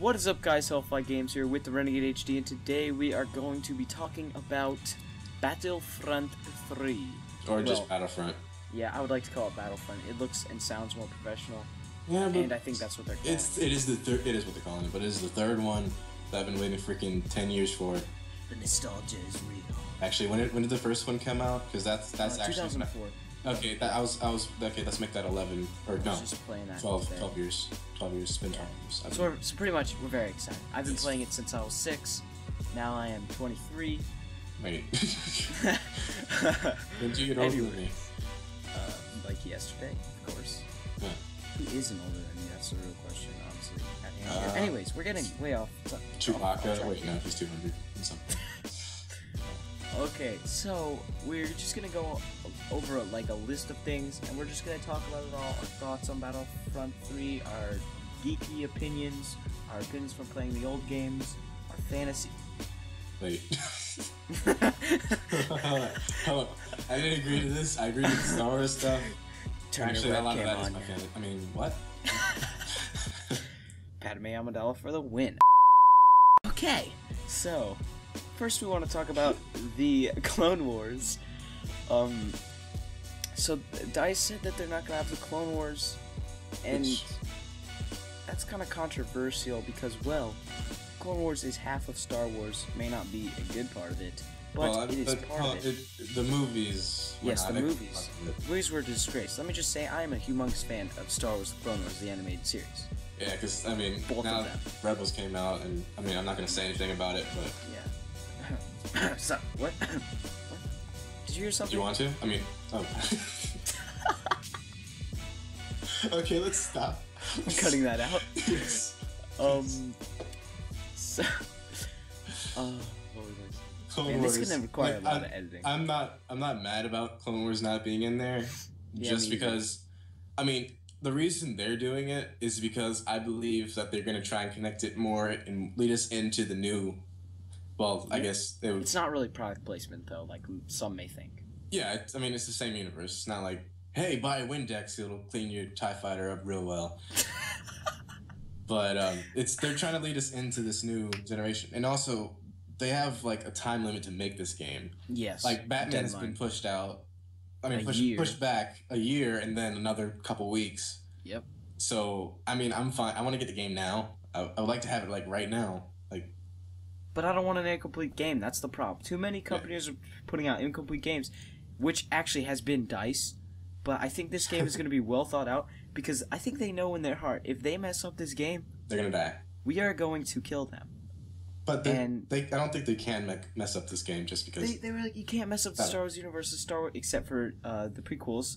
What is up, guys? HellaFlyGames here with the Renegade HD, and today we are going to be talking about Battlefront 3. Or just Battlefront. Yeah, I would like to call it Battlefront. It looks and sounds more professional. Yeah, but and I think that's what they're calling it. It is what they're calling it, but it is the third one that I've been waiting freaking 10 years for. The nostalgia is real. Actually, when did the first one come out? Because that's actually 2004. Okay, let's make that 11 or no, just playing that 12 years. 12 years. It's been 12 years. So pretty much, we're very excited. I've been playing it since I was 6. Now I am 23. Wait. When did you get older than me? Like yesterday, of course. Huh. Who isn't older than me? That's the real question, honestly. At hand here. Anyways, we're getting way off. Chewbacca? Wait, no, he's 200 and something. Okay, so we're just gonna go over like a list of things, and we're just gonna talk about it all. Our thoughts on Battlefront 3, our geeky opinions, our opinions from playing the old games, our fantasy. Wait. Hold on. I didn't agree to this. I agreed to the Star Wars stuff. Actually, a lot of that is my fantasy. I mean, what? Padme Amidala for the win. Okay, so first we want to talk about the Clone Wars. So DICE said that they're not gonna have the Clone Wars, and that's kind of controversial because, well, Clone Wars is half of Star Wars. May not be a good part of it, but it is part of it. The movies. Yes, the movies. The movies were a disgrace. Let me just say, I am a humongous fan of Star Wars: The Clone Wars, the animated series. Yeah, because I mean, both now of them. Rebels came out, and I mean, I'm not gonna say anything about it, but yeah. So what? What? Did you hear something? Do you want to? I mean, oh. Okay, let's stop. I'm cutting that out. Yes. So, what was this? Clone Wars. This is gonna require a lot of editing. I'm not mad about Clone Wars not being in there, just because. I mean, the reason they're doing it is because I believe that they're gonna try and connect it more and lead us into the new. Well, I guess it's not really product placement though, like some may think. Yeah, I mean, it's the same universe. It's not like, hey, buy a Windex, it'll clean your TIE fighter up real well. But they're trying to lead us into this new generation, and also they have like a time limit to make this game. Yes. Like Batman has been pushed out. I mean, pushed back a year, and then another couple weeks. Yep. So I mean, I'm fine. I want to get the game now. I would like to have it like right now. But I don't want an incomplete game. That's the problem. Too many companies are putting out incomplete games, which actually has been DICE. But I think this game is going to be well thought out, because I think they know in their heart, if they mess up this game, they're going to die. We are going to kill them. But I don't think they can mess up this game just because... They were like, you can't mess up the Star Wars universe, except for the prequels.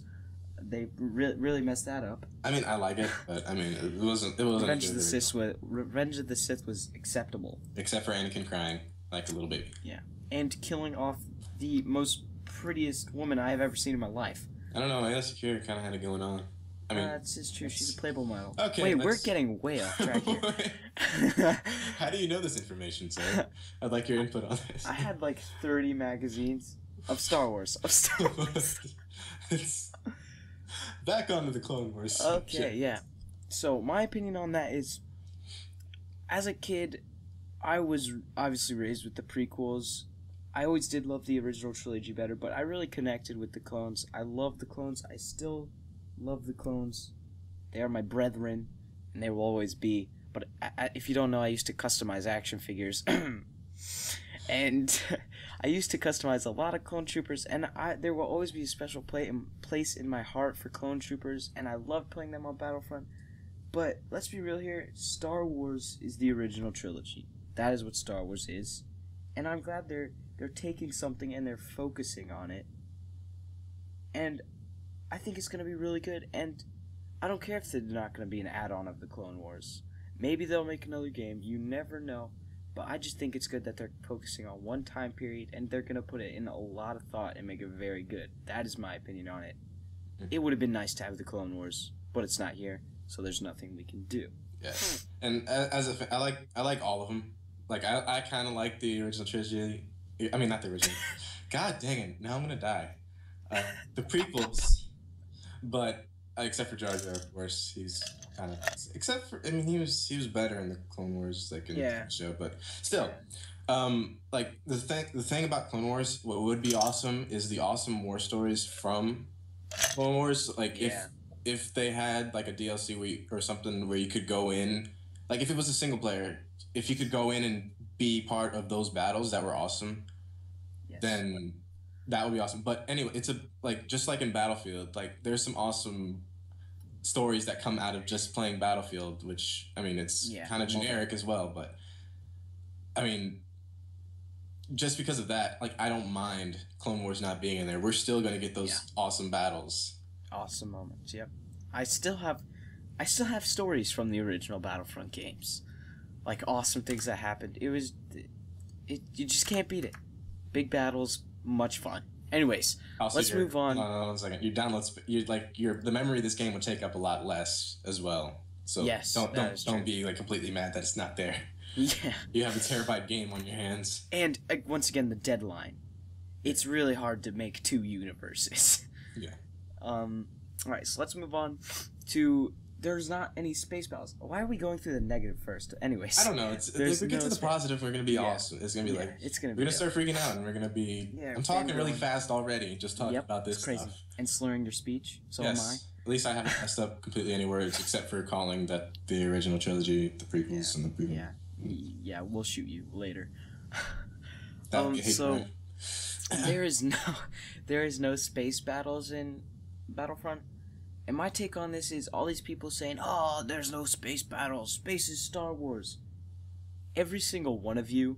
They really messed that up. I mean, I like it, but I mean, it wasn't. Revenge of the Sith was acceptable, except for Anakin crying like a little baby. Yeah, and killing off the most prettiest woman I have ever seen in my life. I don't know. Aayla Secure kind of had it going on. I mean, that's true. She's a Playboy model. Okay. Wait, we're getting way off track here. How do you know this information, sir? I'd like your input on this. I had like 30 magazines of Star Wars. Back onto the Clone Wars. Okay, yeah. So, my opinion on that is, as a kid, I was obviously raised with the prequels. I always did love the original trilogy better, but I really connected with the clones. I love the clones. I still love the clones. They are my brethren, and they will always be. But if you don't know, I used to customize action figures. And I used to customize a lot of clone troopers, and there will always be a special place in my heart for clone troopers, and I love playing them on Battlefront. But let's be real here, Star Wars is the original trilogy. That is what Star Wars is, and I'm glad they're taking something and they're focusing on it. And I think it's going to be really good, and I don't care if they're not going to be an add-on of the Clone Wars. Maybe they'll make another game, you never know. But I just think it's good that they're focusing on one time period, and they're going to put it in a lot of thought and make it very good. That is my opinion on it. It would have been nice to have the Clone Wars, but it's not here, so there's nothing we can do. Yeah. And as a fan, I like all of them. Like, I kind of like the original trilogy. I mean, not the original. God dang it. Now I'm going to die. The prequels. But except for Jar Jar, of course, he's kind of. Except for, I mean, he was better in the Clone Wars, like in the show, but still, like the thing about Clone Wars, what would be awesome is the awesome war stories from Clone Wars. Like if they had like a DLC week or something where you could go in, like if it was a single player, if you could go in and be part of those battles that were awesome, then that would be awesome. But anyway, it's just like in Battlefield, like there's some awesome stories that come out of just playing Battlefield, which I mean it's kind of generic as well, but I mean just because of that, like I don't mind Clone Wars not being in there. We're still gonna get those awesome battles. Awesome moments, yep. I still have stories from the original Battlefront games. Like awesome things that happened. You just can't beat it. Big battles, much fun. Anyways, let's move on. No, 1 second. The memory of this game would take up a lot less as well. So don't be like completely mad that it's not there. Yeah. You have a terabyte game on your hands. And once again, the deadline. It's really hard to make 2 universes. Yeah. Alright, so let's move on to... There's not any space battles. Why are we going through the negative first? Anyways. I don't know. If we get to the positive, we're going to be awesome. It's going to be we're going to start freaking out, and we're going to be... I'm talking really fast already, just talking about this crazy. Stuff. And slurring your speech, so am I. At least I haven't messed up completely any words, except for calling that the original trilogy, the prequels, and the prequels. Yeah, we'll shoot you later. That would be so there is no space battles in Battlefront. And my take on this is all these people saying, "Oh, there's no space battles. Space is Star Wars." Every single one of you,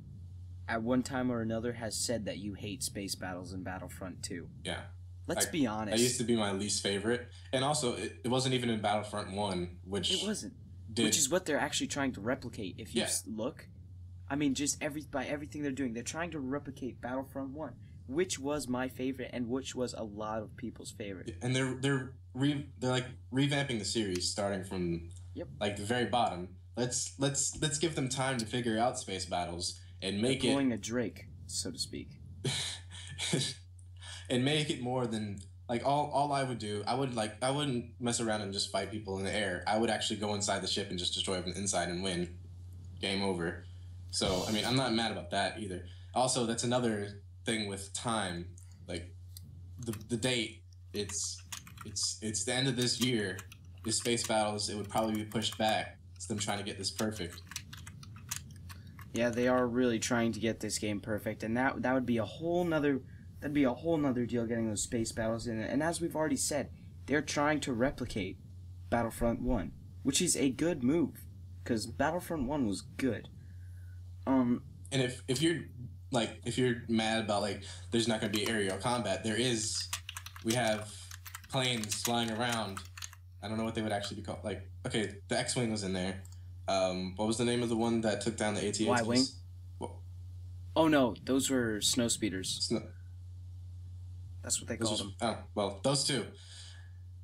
at one time or another, has said that you hate space battles in Battlefront 2. Yeah. Let's be honest. That used to be my least favorite, and also it wasn't even in Battlefront 1, which it wasn't. Which is what they're actually trying to replicate. If you look, I mean, just by everything they're doing, they're trying to replicate Battlefront 1, which was my favorite and which was a lot of people's favorite. And they're like revamping the series, starting from like the very bottom. Let's give them time to figure out space battles and make it pulling a Drake, so to speak, and make it more than. Like, all I would do, I wouldn't mess around and just fight people in the air. I would actually go inside the ship and just destroy them inside and win. Game over. So, I mean, I'm not mad about that either. Also, that's another thing with time. Like, the date, it's the end of this year. The space battles, it would probably be pushed back. It's them trying to get this perfect. Yeah, they are really trying to get this game perfect, and that would be a whole nother... That'd be a whole nother deal getting those space battles in it. And as we've already said, they're trying to replicate Battlefront 1, which is a good move, because Battlefront 1 was good. And if you're mad about like there's not going to be aerial combat, we have planes flying around. I don't know what they would actually be called. Like, okay, the X-Wing was in there. What was the name of the one that took down the AT-ATs? Y-Wing? Oh no, those were snow speeders. That's what they called them. Oh, well, those two.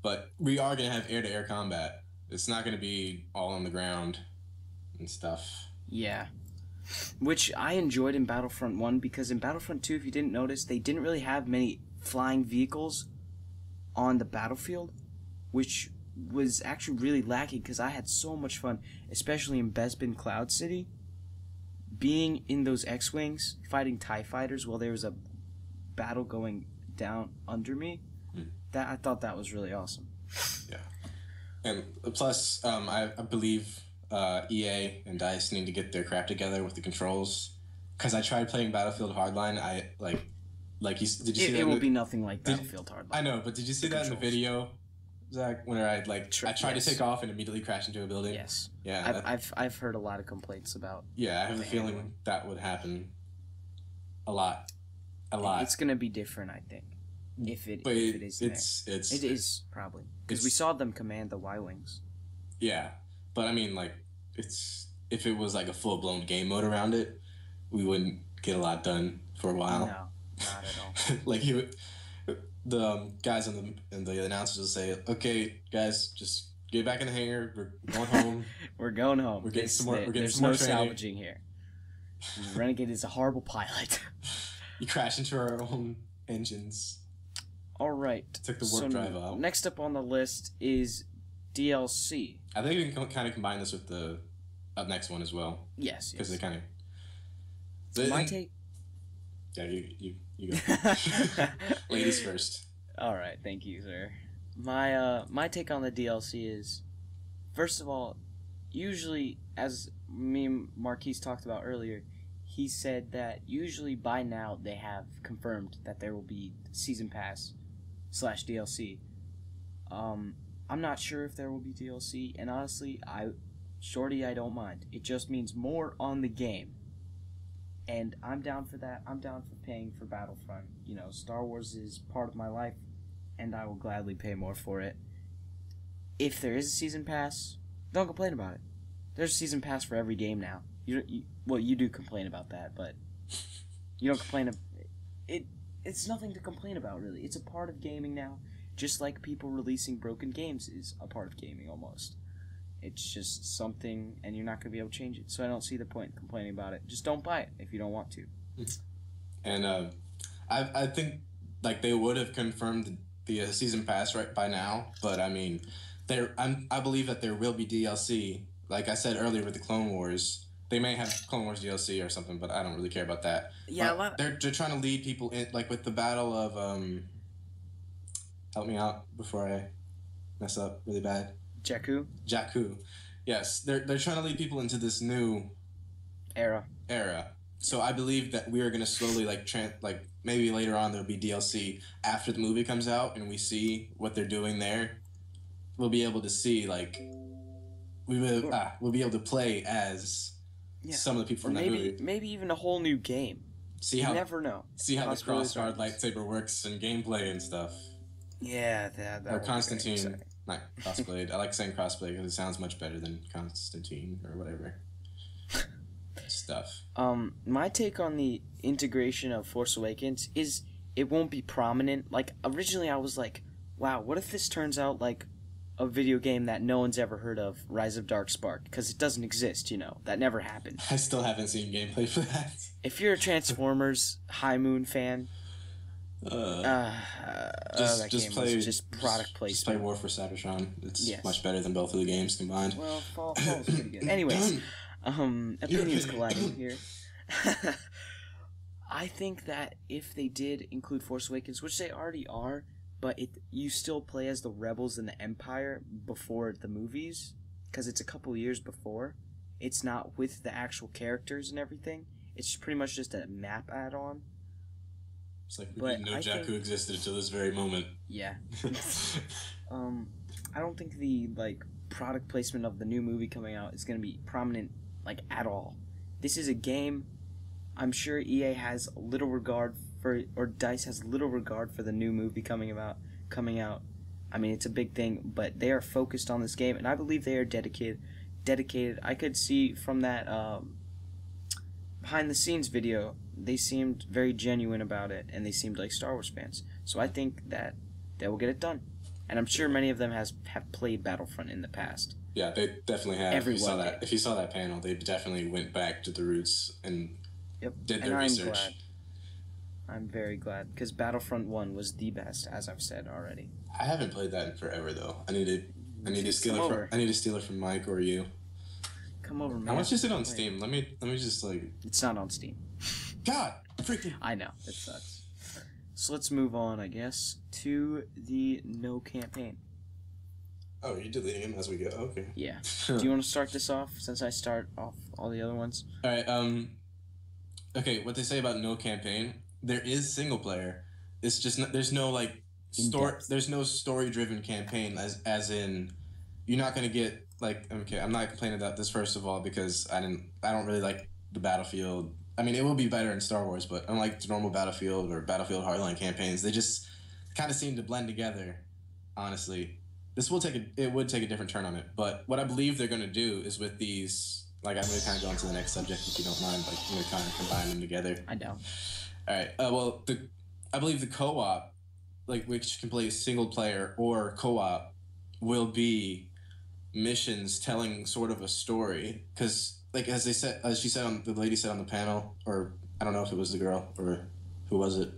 But we are going to have air-to-air combat. It's not going to be all on the ground and stuff. Yeah. Which I enjoyed in Battlefront 1, because in Battlefront 2, if you didn't notice, they didn't really have many flying vehicles on the battlefield, which was actually really lacking, because I had so much fun, especially in Bespin Cloud City, being in those X-Wings, fighting TIE fighters while there was a battle going down under me. That I thought that was really awesome. Yeah, and plus, I believe EA and DICE need to get their crap together with the controls. Because I tried playing Battlefield Hardline, did you see that? It will be nothing like Battlefield Hardline. I know, but did you see that in the video, Zach? When I tried to take off and immediately crash into a building. Yes. Yeah. I've heard a lot of complaints about. Yeah, I have a feeling that would happen. A lot. It's gonna be different, I think. If it is there. It is probably, because we saw them command the Y-Wings. Yeah, but I mean, like, if it was like a full-blown game mode around it, we wouldn't get a lot done for a while. No, not at all. Like the guys and the announcers will say, "Okay, guys, just get back in the hangar. We're going home. We're going home. We're getting some more. There's no salvaging here. Renegade is a horrible pilot." You crash into our own engines. All right. Took the warp drive out. Next up on the list is DLC. I think we can kind of combine this with the next one as well. Yes. Because they kind of. My take. Yeah, you go. Ladies first. All right, thank you, sir. My take on the DLC is, first of all, usually, as me and Marquise talked about earlier, he said that usually by now they have confirmed that there will be Season Pass / DLC. I'm not sure if there will be DLC, and honestly, I don't mind. It just means more on the game. And I'm down for that. I'm down for paying for Battlefront. You know, Star Wars is part of my life, and I will gladly pay more for it. If there is a Season Pass, don't complain about it. There's a Season Pass for every game now. You do complain about that, but you don't complain. It's nothing to complain about, really. It's a part of gaming now, just like people releasing broken games is a part of gaming almost. It's just something, and you're not going to be able to change it. So I don't see the point in complaining about it. Just don't buy it if you don't want to. And I think like they would have confirmed the Season Pass right by now, but I mean, I believe that there will be DLC. Like I said earlier with the Clone Wars, they may have Clone Wars DLC or something, but I don't really care about that. Yeah, they're trying to lead people in, like with the battle of help me out before I mess up really bad. Jakku. Yes, they're trying to lead people into this new era. So I believe that we are going to slowly like maybe later on there'll be DLC after the movie comes out and we see what they're doing there. We'll be able to see like we'll be able to play as some of the people from that movie. Maybe even a whole new game. You never know. See how the crossguard lightsaber works and gameplay and stuff. Yeah, that or Constantine. Not Crossblade. I like saying Crossblade because it sounds much better than Constantine or whatever. Stuff. My take on the integration of Force Awakens is it won't be prominent. Like, originally I was like, wow, what if this turns out like a video game that no one's ever heard of, Rise of Darkspark? Because it doesn't exist, you know. That never happened. I still haven't seen gameplay for that. If you're a Transformers High Moon fan... just play product placement. Just play War for Cybertron. It's much better than both of the games combined. Well, Fall's pretty good. Anyways, opinions colliding here. I think that if they did include Force Awakens, which they already are, but you still play as the Rebels and the Empire before the movies, because it's a couple years before. It's not with the actual characters and everything. It's pretty much just a map add-on. It's like we didn't know Jakku existed until this very moment. Yeah. I don't think the product placement of the new movie coming out is going to be prominent at all. This is a game. I'm sure EA has little regard for, or DICE has little regard for the new movie coming out. I mean, it's a big thing, but they are focused on this game, and I believe they are dedicated. I could see from that behind the scenes video, they seemed very genuine about it, and they seemed like Star Wars fans. So I think that they will get it done. And I'm sure many of them have played Battlefront in the past. Yeah, they definitely have. If you saw that panel, they definitely went back to the roots and did their research. I'm very glad, because Battlefront 1 was the best, as I've said already. I haven't played that in forever, though. I need to steal it from Mike or you. Come over, man. How much is it on Steam? Let me just It's not on Steam. God, freaking. I know, it sucks. So let's move on, I guess, to the no campaign. Oh, you're deleting him as we go. Okay. Yeah. Do you want to start this off since I start off all the other ones? All right. Okay. What they say about no campaign? There is single player. It's just there's no There's no story-driven campaign as in you're not gonna get okay. I'm not complaining about this first of all because I don't really like the Battlefield. I mean, it will be better in Star Wars, but unlike the normal Battlefield or Battlefield Hardline campaigns, they just kind of seem to blend together. Honestly, it would take a different turn on it. But what I believe they're going to do is with these, I'm going to kind of go on to the next subject if you don't mind. I'm going to kind of combine them together. I don't. All right. I believe the co-op, which can play single player or co-op, will be missions telling sort of a story because. As the lady said on the panel, or I don't know if it was the girl or who was it.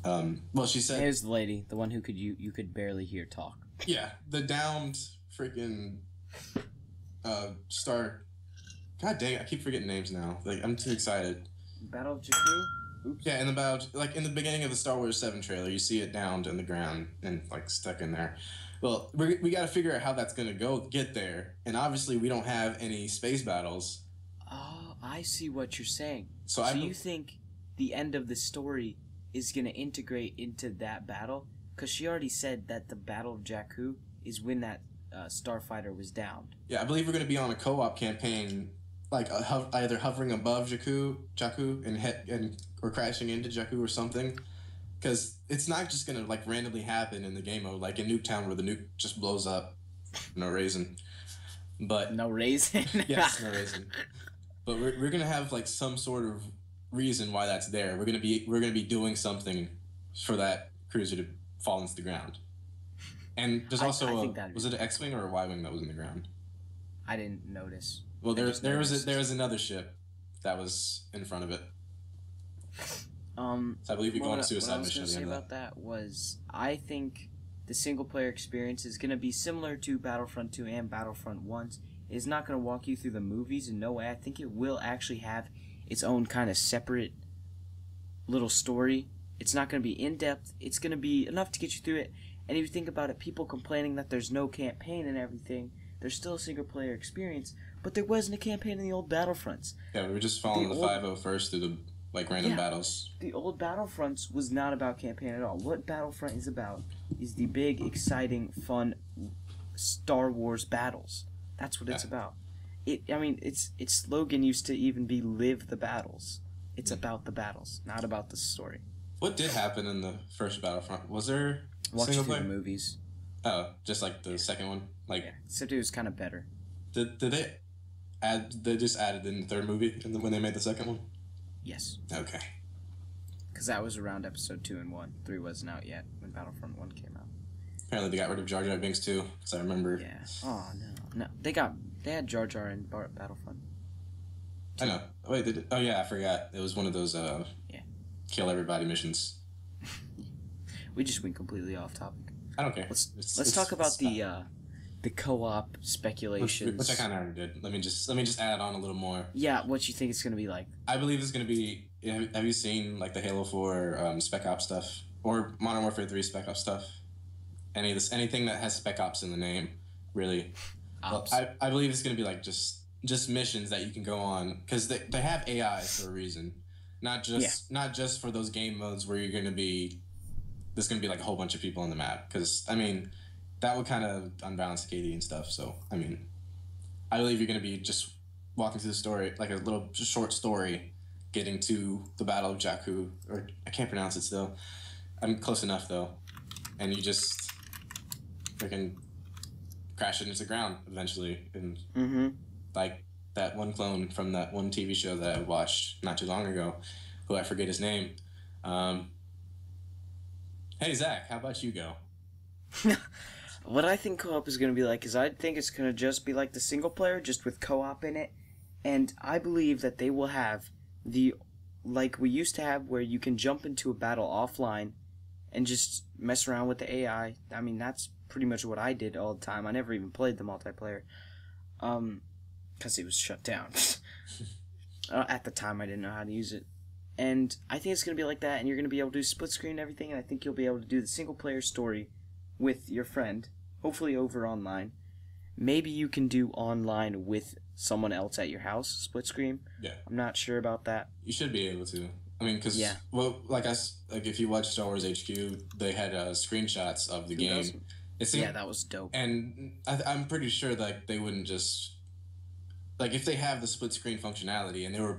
Well, she said, Here's the lady, the one who could you could barely hear talk. yeah, the downed freaking star. God dang it, I keep forgetting names now. Like, I'm too excited. Battle of Jakku? Oops. Yeah, in the beginning of the Star Wars 7 trailer, you see it downed in the ground and like stuck in there. Well, we got to figure out how that's gonna get there, and obviously we don't have any space battles. Oh, I see what you're saying. So you think the end of the story is gonna integrate into that battle? Because she already said that the Battle of Jakku is when that starfighter was downed. Yeah, I believe we're gonna be on a co-op campaign, like either hovering above Jakku, and or crashing into Jakku or something. Because it's not just gonna like randomly happen in the game mode, like in Nuketown where the nuke just blows up, no reason. But no reason. Yes, no reason. But we're gonna have like some sort of reason why that's there. We're gonna be doing something for that cruiser to fall into the ground. And there's also was it an X-wing or a Y-wing that was in the ground? I didn't notice. Well, there was another ship that was in front of it. So I believe you go on a suicide mission. What I was going to say about that was, I think the single player experience is going to be similar to Battlefront 2 and Battlefront 1. It's not going to walk you through the movies in no way. I think it will actually have its own kind of separate little story. It's not going to be in depth. It's going to be enough to get you through it. And if you think about it, people complaining that there's no campaign and everything, there's still a single player experience, but there wasn't a campaign in the old Battlefronts. Yeah, we were just following the 501st through the random battles. The old Battlefronts was not about campaign at all. What Battlefront is about is the big, exciting, fun Star Wars battles. That's what it's about. Its slogan used to even be "Live the battles." It's about the battles, not about the story. What did happen in the first Battlefront? Was there watching through the movies? Oh, just like the second one, except it was kind of better. Did they add? They just added in the third movie when they made the second one. Yes. Okay. Because that was around episode 2 and 1. 3 wasn't out yet when Battlefront 1 came out. Apparently they got rid of Jar Jar Binks too, because I remember. Yeah. Oh no. They had Jar Jar in Battlefront. I know. Wait, they did. Oh yeah, I forgot. It was one of those kill everybody missions. We just went completely off topic. I don't care. Let's talk about the co-op speculations. Which I kind of already did. Let me just add on a little more. Yeah, what you think it's gonna be like? I believe it's gonna be. Have you seen like the Halo 4 Spec Ops stuff or Modern Warfare 3 Spec Ops stuff? Anything that has Spec Ops in the name, really. Ops. Well, I believe it's gonna be like just missions that you can go on because they have AI for a reason, not just for those game modes where there's gonna be like a whole bunch of people on the map because that would kind of unbalance KD and stuff. So I believe you're gonna be just walking through the story like a little short story, getting to the Battle of Jakku, or I can't pronounce it still. I'm close enough though, and you just freaking crash it into the ground eventually, and like that one clone from that one TV show that I watched not too long ago, who I forget his name. Hey Zach, how about you go? What I think co-op is going to be like is I think it's going to just be like the single player, just with co-op in it, and I believe that they will have like we used to have where you can jump into a battle offline and just mess around with the AI. That's pretty much what I did all the time. I never even played the multiplayer, because it was shut down. At the time, I didn't know how to use it. And I think it's going to be like that, and you're going to be able to do split screen and everything, and I think you'll be able to do the single-player story with your friend, hopefully over online. Maybe you can do online with someone else at your house, split screen. Yeah. I'm not sure about that. You should be able to. Because if you watch Star Wars HQ, they had screenshots of the game. That was dope. And I'm pretty sure they wouldn't just if they have the split screen functionality and they were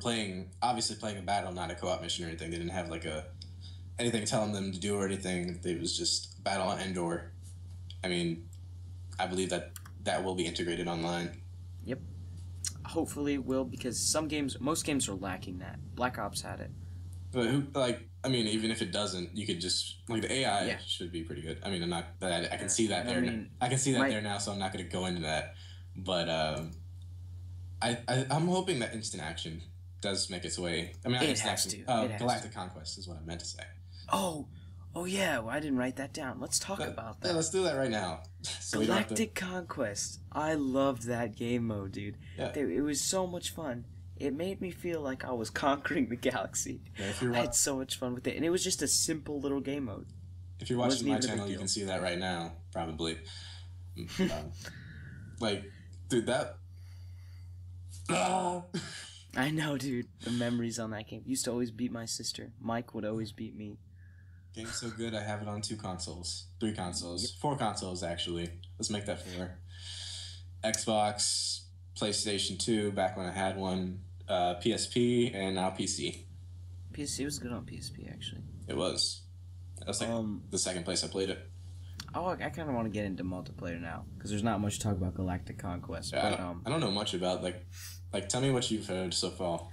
obviously playing a battle, not a co-op mission or anything. They didn't have anything telling them to do or anything. It was just battle on Endor. I believe that will be integrated online. Yep. Hopefully it will, because most games are lacking that. Black Ops had it. But even if it doesn't, you could just the AI should be pretty good. I'm not that I can see that there. I can see that there now, so I'm not going to go into that. But I'm hoping that instant action does make its way. It has to. Galactic Conquest is what I meant to say. Oh, Oh yeah, well, I didn't write that down. Let's talk about that. Yeah, let's do that right now. So Galactic Conquest. I loved that game mode, dude. Yeah. It was so much fun. It made me feel like I was conquering the galaxy. Yeah, if you're I had so much fun with it, and it was just a simple little game mode. If you're watching my channel, you can see that right now, probably. Like, dude, that. I know, dude. The memories on that game. Used to always beat my sister. Mike would always beat me. Game's so good, I have it on 2 consoles. 3 consoles. 4 consoles, actually. Let's make that 4. Xbox, PlayStation 2, back when I had one, PSP, and now PC. PSP was good on PSP, actually. It was. That was like the second place I played it. Oh, I kind of want to get into multiplayer now, because there's not much to talk about Galactic Conquest. Yeah, but, I don't know much about, like, tell me what you've heard so far.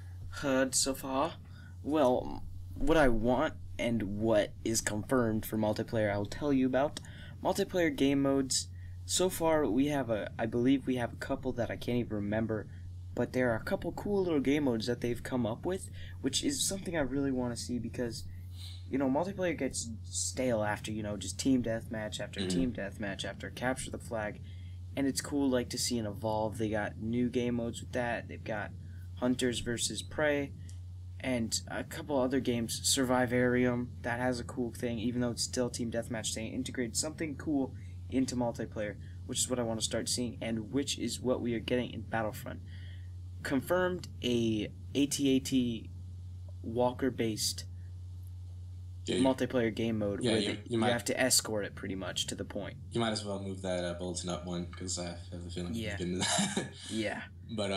Well, what I want and what is confirmed for multiplayer I'll tell you about. Multiplayer game modes, so far I believe we have a couple that I can't even remember, but there are a couple cool little game modes that they've come up with, which is something I really want to see because, multiplayer gets stale after, just team deathmatch after team deathmatch after capture the flag, and it's cool to see an evolve. They got new game modes with that. They've got Hunters versus Prey, and a couple other games, Survivarium, that has a cool thing, even though it's still team deathmatch. They integrate something cool into multiplayer, which is what I want to start seeing, and which is what we are getting in Battlefront. Confirmed a AT-AT walker-based multiplayer game mode where you have to escort it pretty much to the point. You might as well move that bulletin up one, because I have the feeling you've been to that. Yeah. But,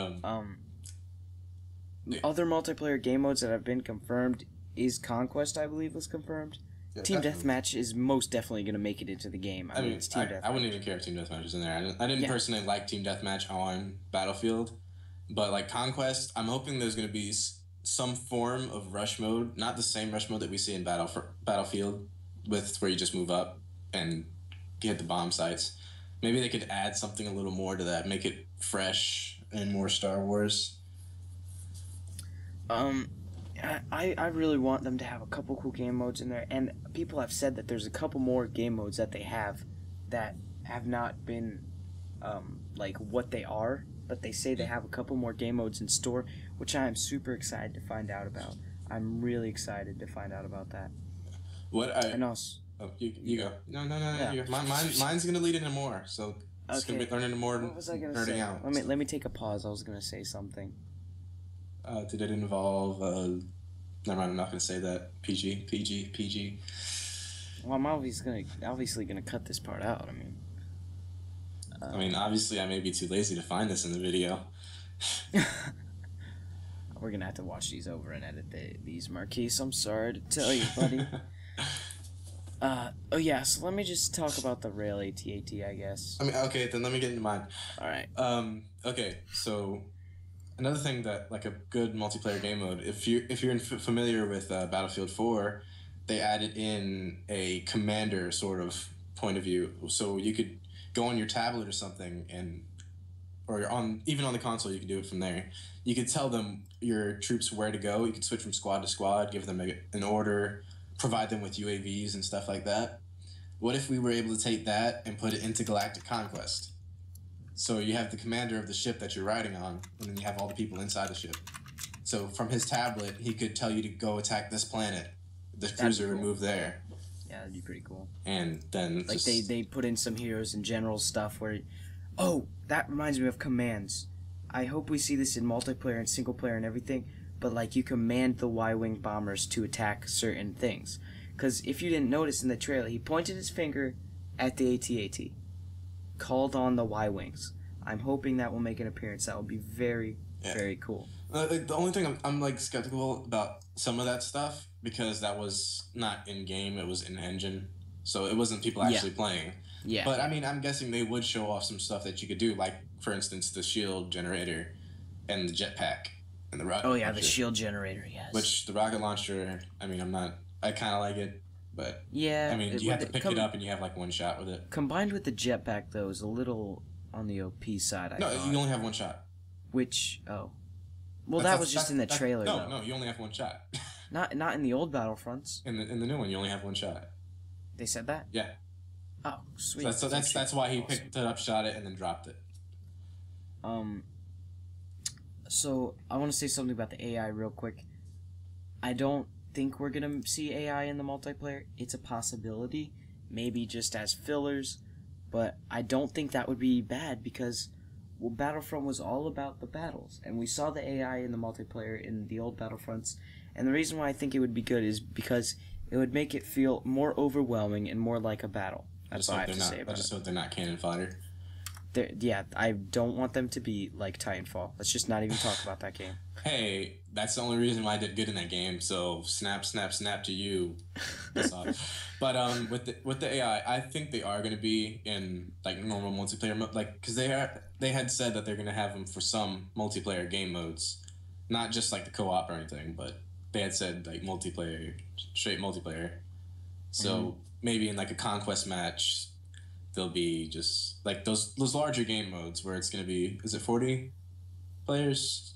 other multiplayer game modes that have been confirmed is Conquest, I believe, was confirmed. Yeah, Team Deathmatch is most definitely going to make it into the game. I mean, it's Team Deathmatch. I wouldn't even care if Team Deathmatch was in there. I didn't personally like Team Deathmatch on Battlefield, but Conquest, I'm hoping there's going to be some form of rush mode, not the same rush mode that we see in Battlefield, where you just move up and get the bomb sites. Maybe they could add something a little more to that, make it fresh and more Star Wars. I really want them to have a couple cool game modes in there, and people have said that there's a couple more game modes that they have that have not been what they are, but they say they have a couple more game modes in store, which I am super excited to find out about. I'm really excited to find out about that. And also, you go. No. Yeah. You go. Mine's gonna lead into more, so it's gonna be learning more. What was I gonna say? Out. Let me take a pause. I was gonna say something. Did it involve? Never mind. I'm not gonna say that. PG. Well, I'm obviously gonna cut this part out. Obviously, I may be too lazy to find this in the video. We're gonna have to watch these over and edit these, Marquise. I'm sorry to tell you, buddy. So let me just talk about the rail AT-AT, I guess. Okay, then let me get into mine. All right. Okay, so another thing that a good multiplayer game mode, if you're familiar with Battlefield 4, they added in a commander sort of point of view, so you could go on your tablet or something, or even on the console, you can do it from there. You could tell them your troops where to go. You could switch from squad to squad, give them an order, provide them with UAVs and stuff like that. What if we were able to take that and put it into Galactic Conquest? So you have the commander of the ship that you're riding on, and then you have all the people inside the ship. So from his tablet, he could tell you to go attack this planet. The cruiser would move there. Yeah, that'd be pretty cool. And then they put in some heroes and generals stuff where... Oh, that reminds me of commands. I hope we see this in multiplayer and single player and everything, but you command the Y-Wing bombers to attack certain things. Because if you didn't notice in the trailer, he pointed his finger at the AT-AT. Called on the Y-Wings. I'm hoping that will make an appearance. That will be very, very cool. The only thing I'm skeptical about some of that stuff, because that was not in-game, it was in-engine. So it wasn't people actually playing. Yeah. But I'm guessing they would show off some stuff that you could do, for instance, the shield generator and the jetpack and the rocket launcher. The shield generator, yes. Which the rocket launcher, I kind of like it, but you have to pick it up and you have one shot with it. Combined with the jetpack, though, is a little on the OP side. No, you only have one shot. Well, that was just in the trailer. No, you only have one shot. Not in the old Battlefronts. In the new one, you only have one shot. They said that? Yeah. Oh, sweet. So that's why he picked it up, shot it, and then dropped it. So I want to say something about the AI real quick. I don't think we're gonna see AI in the multiplayer. It's a possibility, maybe just as fillers, but I don't think that would be bad because, well, Battlefront was all about the battles, and we saw the AI in the multiplayer in the old Battlefronts. And the reason why I think it would be good is because it would make it feel more overwhelming and more like a battle. That's all I have to say about it. I just hope they're not cannon fodder. Yeah, I don't want them to be like Titanfall. Let's just not even talk about that game. Hey, that's the only reason why I did good in that game. So snap to you. But with the AI, I think they are going to be in like normal multiplayer mode, like because they had said that they're going to have them for some multiplayer game modes, not just like the co-op or anything, but they had said like multiplayer, straight multiplayer. So maybe in like a conquest match, there'll be just like those larger game modes where it's going to be, is it 40 players?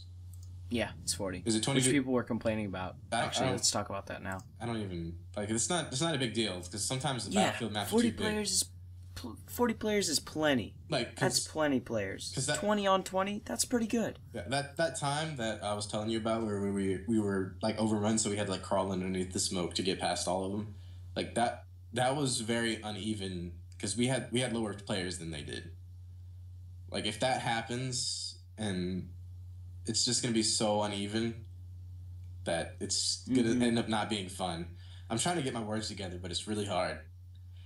Yeah, it's 40. Is it 20? Which people were complaining about. Actually, let's talk about that now. I don't even like. It's not a big deal because sometimes the Battlefield maps 40 are too players big. 40 players is plenty. Like that's plenty players. 20 on 20, that's pretty good. Yeah, that time that I was telling you about where we were like overrun, so we had to like crawl underneath the smoke to get past all of them. Like that was very uneven because we had lower players than they did. Like if that happens and it's just gonna be so uneven that it's gonna end up not being fun. I'm trying to get my words together, but it's really hard.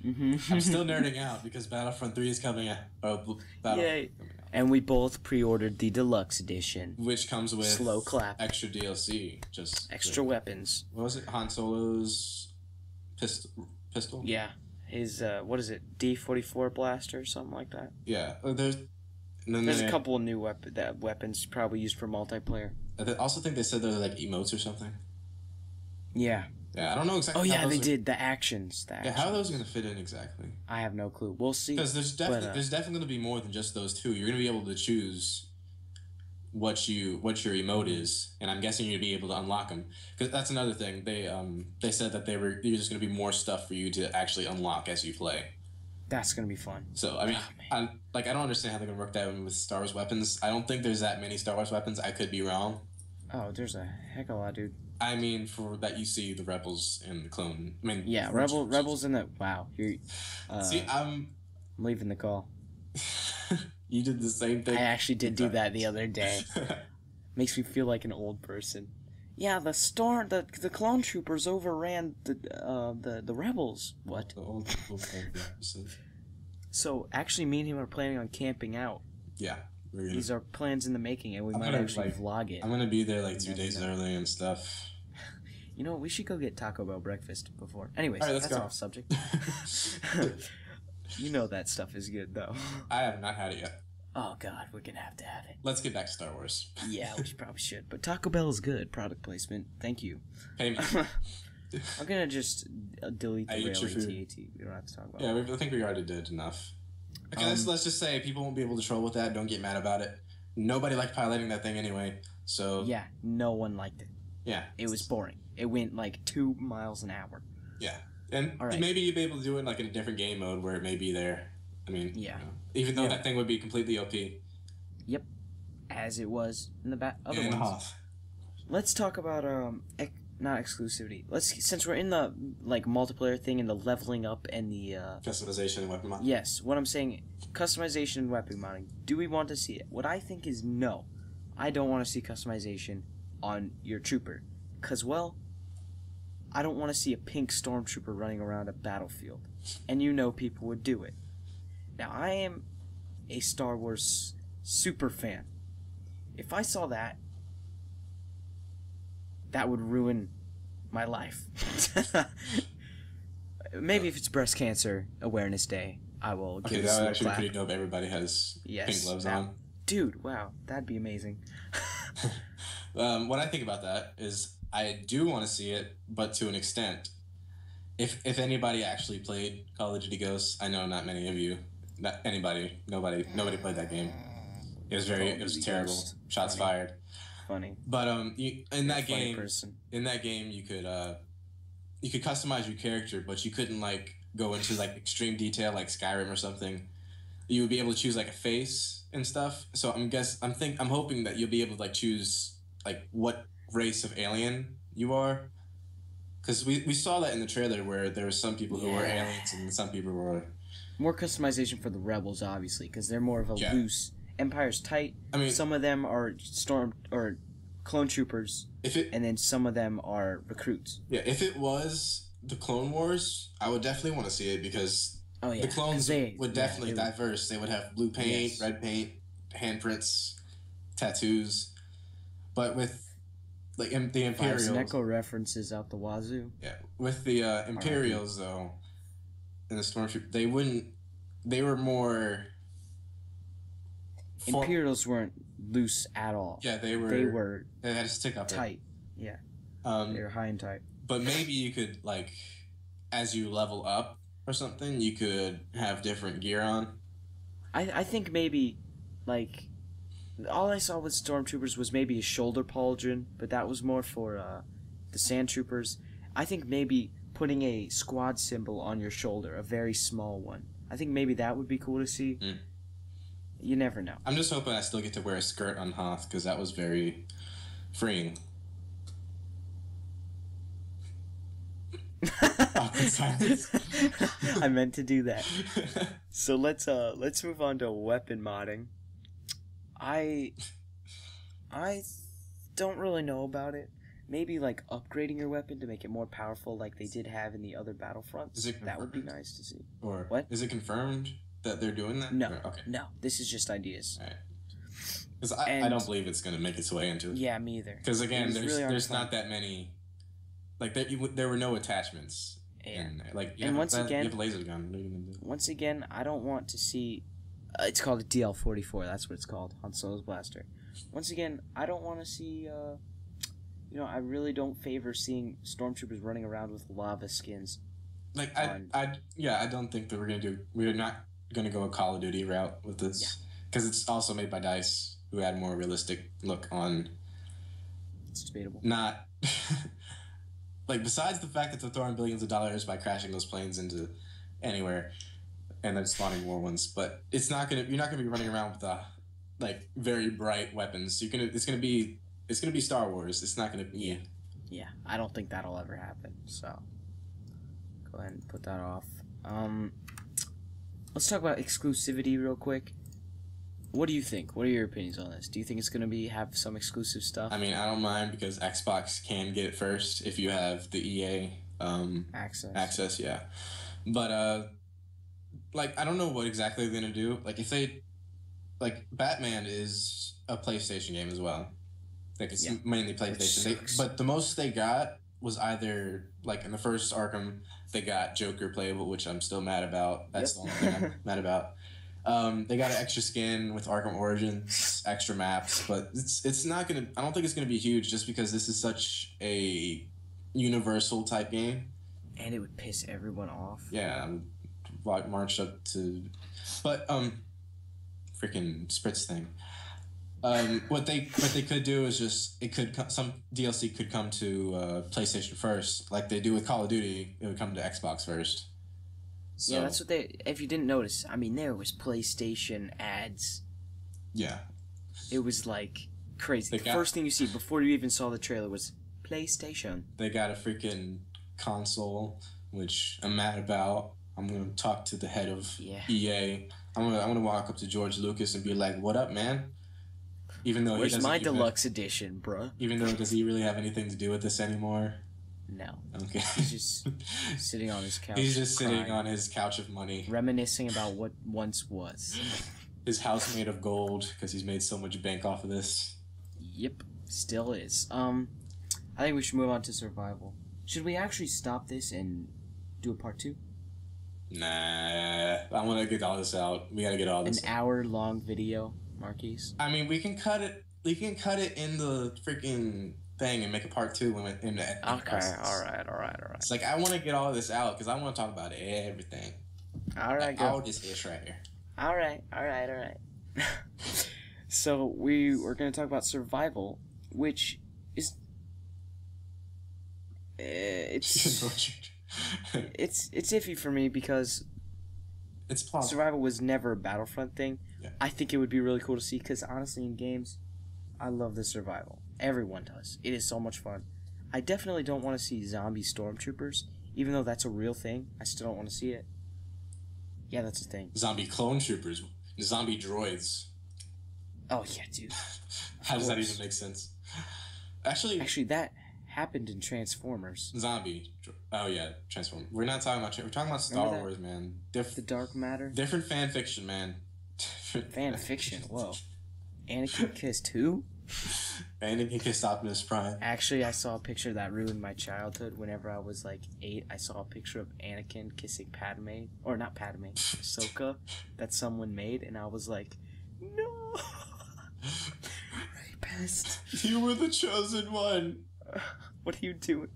I'm still nerding out because Battlefront 3 is coming out. Yay! And we both pre-ordered the deluxe edition, which comes with slow clap, extra DLC, just extra weapons. What was it? Han Solo's pistol. Yeah, his what is it? D44 blaster or something like that. Yeah, there's a couple of new weapons probably used for multiplayer. I also think they said they're like emotes or something. Yeah. Yeah, I don't know exactly. Oh yeah, they did the actions. Yeah, how are those going to fit in exactly? I have no clue. We'll see. Because there's definitely going to be more than just those two. You're going to be able to choose what your emote is, and I'm guessing you're going to be able to unlock them. Because that's another thing. They said that there's just going to be more stuff for you to actually unlock as you play. That's going to be fun. So I mean, I don't understand how they're going to work that with Star Wars weapons. I don't think there's that many Star Wars weapons. I could be wrong. Oh, there's a heck of a lot, dude. I mean, for that you see the Rebels and the Clone. I mean, yeah, Rebels in the wow. You're, see, I'm leaving the call. You did the same thing. I actually did do that the other day. Makes me feel like an old person. Yeah, the clone troopers overran the rebels. What? The old people. So actually, me and him are planning on camping out. Yeah. These are plans in the making, and we might actually vlog it. I'm gonna be there like 2 days early and stuff. You know, we should go get Taco Bell breakfast before. Anyways, all right, that's off subject. You know that stuff is good, though. I have not had it yet. Oh God, we're gonna have to have it. Let's get back to Star Wars. Yeah, we probably should. But Taco Bell is good. Product placement. Thank you. Pay me. I'm gonna just delete the rail AT-AT. We don't have to talk about it. Yeah, I think we already did enough. Okay, let's just say people won't be able to troll with that. Don't get mad about it. Nobody liked piloting that thing anyway, so... Yeah, no one liked it. Yeah. It was boring. It went like 2 miles an hour. Yeah. And maybe you'd be able to do it like in a different game mode where it may be there. I mean, yeah. Even though that thing would be completely OP. Yep. As it was in the other ones. Hoth. Let's talk about not exclusivity. Since we're in the like multiplayer thing and the leveling up and the customization and weapon modding. Yes, what I'm saying, customization and weapon modding. Do we want to see it? What I think is no. I don't want to see customization on your trooper, cause well, I don't want to see a pink stormtrooper running around a battlefield, and you know people would do it. Now I am a Star Wars super fan. If I saw that, that would ruin my life. Maybe if it's Breast Cancer Awareness Day, I will give it a that would slow actually clap. be pretty dope. Everybody has pink gloves on. Dude, wow, that'd be amazing. What I think about that is I do want to see it, but to an extent. If anybody actually played Call of Duty Ghosts, I know not many of you. Not anybody. Nobody played that game. It was terrible. Shots fired. Funny. But in that game, you could customize your character, but you couldn't like go into like extreme detail, like Skyrim or something, you would be able to choose like a face and stuff. So I'm hoping that you'll be able to like choose like what race of alien you are. Because we saw that in the trailer where there were some people who were aliens and some people were... More customization for the rebels, obviously, because they're more of a loose... Empire's tight. I mean... Some of them are clone troopers, and then some of them are recruits. Yeah, if it was the Clone Wars, I would definitely want to see it because the clones would definitely diverse. They would have blue paint, red paint, handprints, tattoos. But with... like the Imperials, Neko references out the wazoo. Yeah, with the Imperials though, and the Stormtroopers, they were more. Imperials weren't loose at all. Yeah, they were. They had to stick up tight. Yeah. They were high and tight. But maybe you could like, as you level up or something, you could have different gear on. I think maybe, like. All I saw with Stormtroopers was maybe a shoulder pauldron, but that was more for the Sandtroopers. I think maybe putting a squad symbol on your shoulder, a very small one. I think maybe that would be cool to see. Mm. You never know. I'm just hoping I still get to wear a skirt on Hoth, because that was very freeing. I meant to do that. So let's move on to weapon modding. I don't really know about it. Maybe like upgrading your weapon to make it more powerful, like they did have in the other Battlefronts. That would be nice to see. Or what? Is it confirmed that they're doing that? No. Okay. No. This is just ideas. All right. Because I don't believe it's going to make its way into it. Yeah, me either. Because again, there's not that many. Like there were no attachments. Yeah. Like and once again, you have a laser gun. What are you gonna do? Once again, I don't want to see. It's called a DL-44. That's what it's called. Han Solo's blaster. Once again, I don't want to see. I really don't favor seeing stormtroopers running around with lava skins. Like I don't think that we're not gonna go a Call of Duty route with this because it's also made by DICE, who had a more realistic look on. It's debatable. Not like besides the fact that they're throwing billions of dollars by crashing those planes into anywhere. And then spawning more ones, but you're not gonna be running around with like very bright weapons. It's gonna be Star Wars. It's not gonna be. Yeah, I don't think that'll ever happen. So go ahead and put that off. Let's talk about exclusivity real quick. What do you think? What are your opinions on this? Do you think it's gonna have some exclusive stuff? I mean, I don't mind because Xbox can get it first if you have the EA access. Yeah, but like, I don't know what exactly they're gonna do. Like, if they... Like, Batman is a PlayStation game as well. Like, it's mainly PlayStation. But the most they got was either... Like, in the first Arkham, they got Joker playable, which I'm still mad about. That's the only thing I'm mad about. They got an extra skin with Arkham Origins, extra maps. But it's not gonna... I don't think it's gonna be huge just because this is such a universal type game. And it would piss everyone off. Yeah, marched up to, but freaking spritz thing. What they could do is just some DLC could come to PlayStation first, like they do with Call of Duty. It would come to Xbox first. So, yeah, that's what they. If you didn't notice, I mean, there was PlayStation ads. Yeah. It was like crazy. The first thing you see before you even saw the trailer was PlayStation. They got a freaking console, which I'm mad about. I'm gonna talk to the head of EA. I'm gonna walk up to George Lucas and be like, "What up, man?" Even though where's my deluxe edition, bruh? Even though does he really have anything to do with this anymore? No. Okay. He's just sitting on his couch. He's just sitting on his couch of money, reminiscing about what once was. His house made of gold because he's made so much bank off of this. Yep, still is. I think we should move on to survival. Should we actually stop this and do a part 2? Nah, I want to get all this out. We gotta get all this. An hour-long video, Marquise. I mean, we can cut it. We can cut it in the freaking thing and make a part 2 in the okay. Process. All right. It's like I want to get all this out because I want to talk about everything. All right, all this ish right here. All right. So we're gonna talk about survival, which is it's it's iffy for me because It's plausible. survival was never a Battlefront thing. Yeah. I think it would be really cool to see because honestly, in games, I love the survival. Everyone does. It is so much fun. I definitely don't want to see zombie stormtroopers, even though that's a real thing. I still don't want to see it. Yeah, that's a thing. Zombie clone troopers, zombie droids. Oh yeah, dude. How does that even make sense? Actually, that happened in Transformers. zombie. Oh yeah, Transform. We're not talking about. We're talking about Star Wars, man. The Dark Matter. Different fan fiction, man. Fan fiction. Whoa. Anakin kissed who? Anakin kissed Optimus Prime. Actually, I saw a picture that ruined my childhood. Whenever I was like 8, I saw a picture of Anakin kissing Padme, or not Padme, Ahsoka, that someone made, and I was like, no, rapist. You were the chosen one. What are you doing?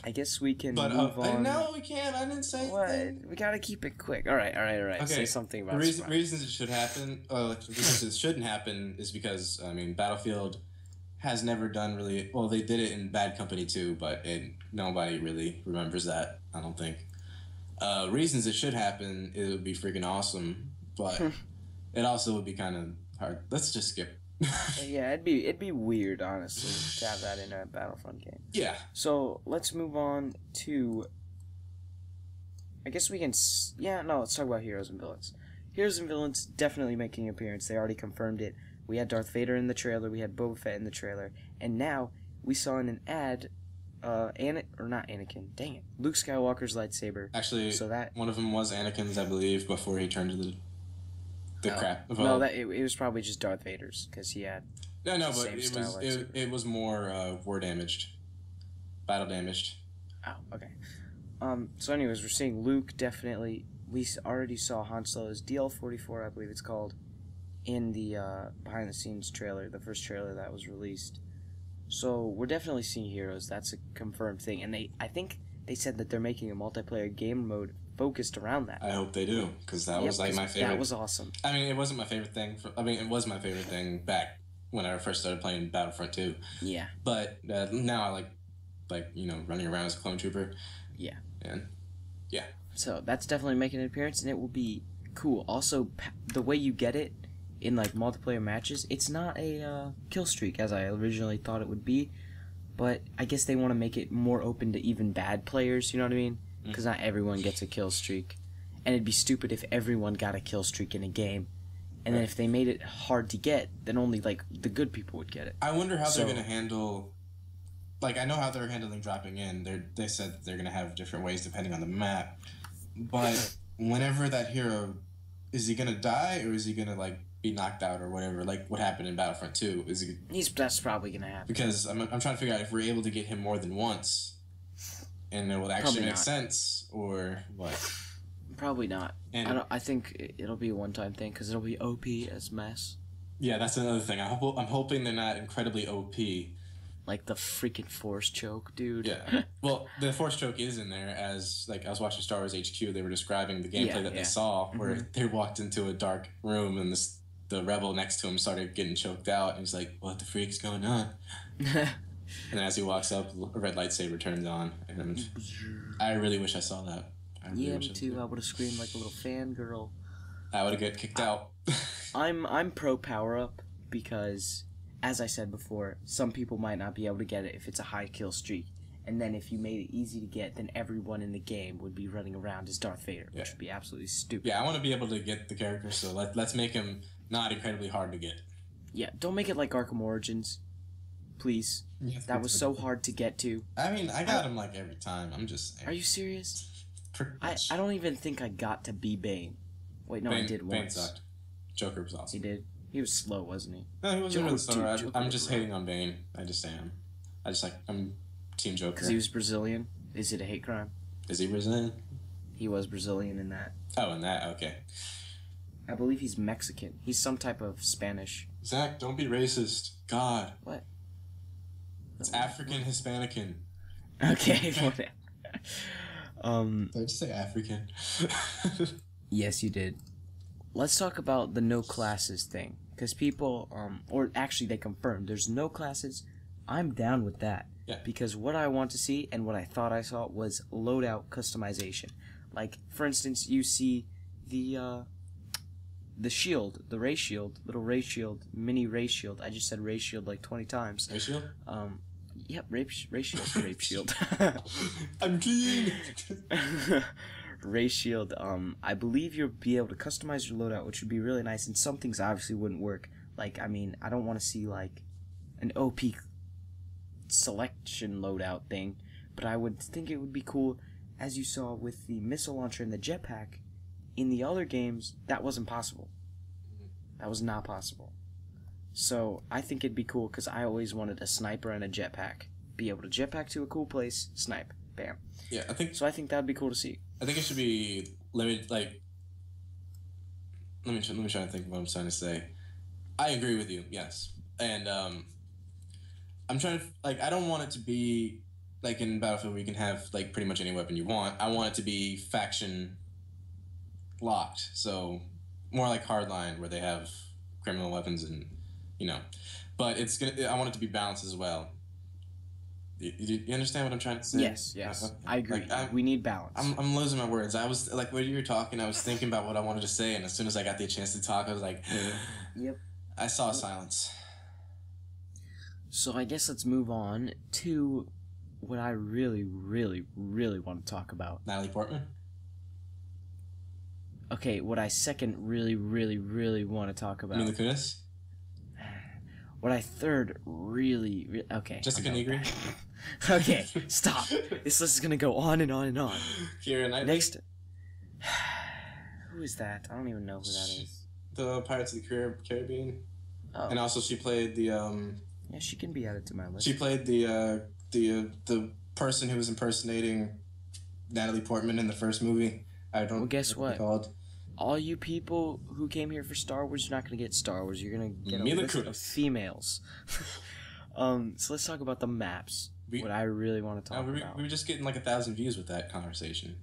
I guess we can But move on. no, we can't. I didn't say What? anything. We gotta keep it quick. All right. Okay. Say something about the survival. reasons it should happen. Reasons it shouldn't happen is because Battlefield has never done really well. They did it in Bad Company 2, but nobody really remembers that. I don't think. Reasons it should happen. It would be freaking awesome, but it also would be kind of hard. Let's just skip. Yeah, it'd be weird, honestly, to have that in a Battlefront game. Yeah. So let's move on to. I guess we can. Let's talk about heroes and villains. Heroes and villains definitely making an appearance. They already confirmed it. We had Darth Vader in the trailer. We had Boba Fett in the trailer, and now we saw in an ad, not Anakin. Dang it, Luke Skywalker's lightsaber. Actually, So that one of them was Anakin's, I believe, before he turned to the crap. No, it was probably just Darth Vader's because he had. No, but same style lightsaber. it was more war damaged, battle damaged. Oh, okay. So anyways, we're seeing Luke definitely. We already saw Han Solo's DL-44, I believe it's called, in the behind the scenes trailer, the first trailer that was released. So we're definitely seeing heroes. That's a confirmed thing, and I think they said that they're making a multiplayer game mode focused around that. I hope they do, because that was like my favorite. That was awesome. I mean, it wasn't my favorite thing. It was my favorite thing back when I first started playing Battlefront 2. Yeah. But now I like running around as a clone trooper. Yeah. And yeah. So that's definitely making an appearance, and it will be cool. Also, the way you get it in like multiplayer matches, it's not a kill streak as I originally thought it would be, but I guess they want to make it more open to even bad players. You know what I mean? Because not everyone gets a kill streak, and it'd be stupid if everyone got a kill streak in a game, and then if they made it hard to get, then only like the good people would get it. I wonder how they're gonna handle. Like, I know how they're handling dropping in. They said that they're gonna have different ways depending on the map, but whenever that hero, is he gonna die or is he gonna like be knocked out or whatever? Like what happened in Battlefront 2? That's probably gonna happen. Because I'm trying to figure out if we're able to get him more than once. And it will actually make sense, or what? Probably not. And I think it'll be a one-time thing because it'll be OP as mess. Yeah, that's another thing. I'm hoping they're not incredibly OP. Like the freaking Force choke, dude. Yeah. Well, the Force choke is in there as, like, I was watching Star Wars HQ. They were describing the gameplay that they saw, where they walked into a dark room and the rebel next to him started getting choked out, and he's like, "What the freak's going on?" And as he walks up, a red lightsaber turns on, and I really wish I saw that. Me too. I would have screamed like a little fangirl. I would have got kicked out. I'm pro power up because, as I said before, some people might not be able to get it if it's a high kill streak, and then if you made it easy to get, then everyone in the game would be running around as Darth Vader, which would be absolutely stupid. Yeah, I want to be able to get the character, so let's make him not incredibly hard to get. Yeah, don't make it like Arkham Origins. Please. Yeah, that was so hard to get to. I mean, I got him like every time. I'm just saying. Are you serious? I don't even think I got to be Bane. Wait, no, I did once. Bane sucked. Joker was awesome. He did. He was slow, wasn't he? No, he wasn't really slow. I'm just hating on Bane. I just am. I'm Team Joker. Because he was Brazilian? Is it a hate crime? Is he Brazilian? He was Brazilian in that. Oh, in that? Okay. I believe he's Mexican. He's some type of Spanish. Zach, don't be racist. God. What? It's African Hispanican. Okay, whatever. Did I just say African? Yes, you did. Let's talk about the no classes thing. Because people, or actually they confirmed, there's no classes, I'm down with that. Yeah. Because what I want to see and what I thought I saw was loadout customization. Like, for instance, you see the shield, the ray shield, little ray shield, mini ray shield. I just said ray shield like 20 times. Ray shield? Yep, ray shield, rape shield. I'm clean. Ray shield. I believe you'll be able to customize your loadout, which would be really nice. And some things obviously wouldn't work. Like, I mean, I don't want to see like an OP selection loadout thing, but I would think it would be cool, as you saw with the missile launcher and the jetpack. In the other games, that wasn't possible. That was not possible. So I think it'd be cool because I always wanted a sniper and a jetpack. Be able to jetpack to a cool place, snipe, bam. Yeah, I think. So I think that'd be cool to see. I think it should be limited. Like, let me try to think of what I'm trying to say. I agree with you. Yes, and I'm trying to like. I don't want it to be like in Battlefield where you can have like pretty much any weapon you want. I want it to be faction locked. So more like Hardline where they have criminal weapons and but it's gonna. I want it to be balanced as well. You understand what I'm trying to say? Yes, I agree. Like, we need balance. I'm losing my words. I was like, when you were talking, I was thinking about what I wanted to say, and as soon as I got the chance to talk, I was like, yep. I saw silence. So I guess let's move on to what I really, really, really want to talk about. Natalie Portman? Okay, what I second really, really, really want to talk about. Mila Kunis? What I third really okay. Jessica Negri? Okay, stop. This list is gonna go on and on and on. Keira Knightley? Next. Who is that? I don't even know who that is. The Pirates of the Caribbean. Oh. And also she played the Yeah, she can be added to my list. She played the person who was impersonating Natalie Portman in the first movie. I don't know. Well, guess what? Called. All you people who came here for Star Wars, you're not going to get Star Wars. You're going to get a Mila list Kunis. of females. So let's talk about the maps. What I really want to talk about. We were just getting like 1,000 views with that conversation.